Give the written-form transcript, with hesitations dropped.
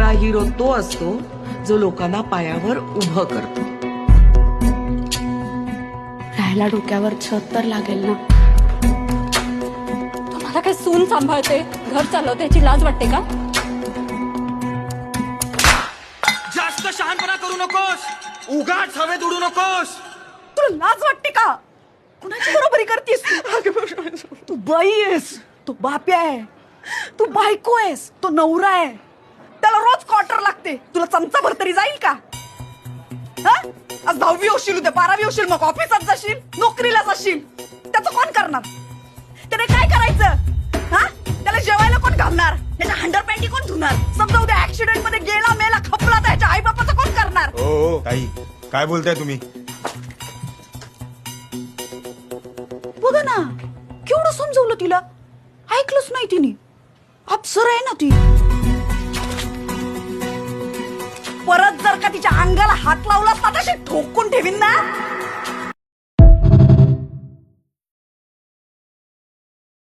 खरा हिरो तो असतो जो लोकांना पायावर उभं करतो. राहायला डोक्यावर छत तर लागेल ना. तुम्हाला काय सून सांभाळते, घर चालवते याची लाज वाटते का? जास्त शहाणपणा करू नकोस, उगाच हवेत उडू नकोस. तुला लाज वाटते का? कुणाची बरोबरी करतीस? तू बाई आहेस, तो बाप्या आहे, तू बायको आहेस, तो नवरा आहे. त्याला रोज क्वार्टर लागते, तुला चमचा भर तरी जाईल का? हा? आज 10वी होशील, उद्या 12वी होशील, मग ऑफिसात जाशील, नोकरीला जाशील. त्याचं कोण करणार? त्याने काय करायचं? हा? त्याला जेवायला कोण घालणार? त्याच्या हंडर पॅन्टी कोण धुणार? समजा उद्या ऍक्सिडेंट मध्ये गेला मेला खपला तर ह्याच्या आई बापाचं कोण करणार? हो ताई, काय बोलताय तुम्ही? बघा ना, केवढं समजवलं तिला, ऐकलंच नाही तिने. अप्सर आहे ना ती. परत जर का तिच्या अंगाला हात लावला तर तशी ठोकून ठेवीन ना.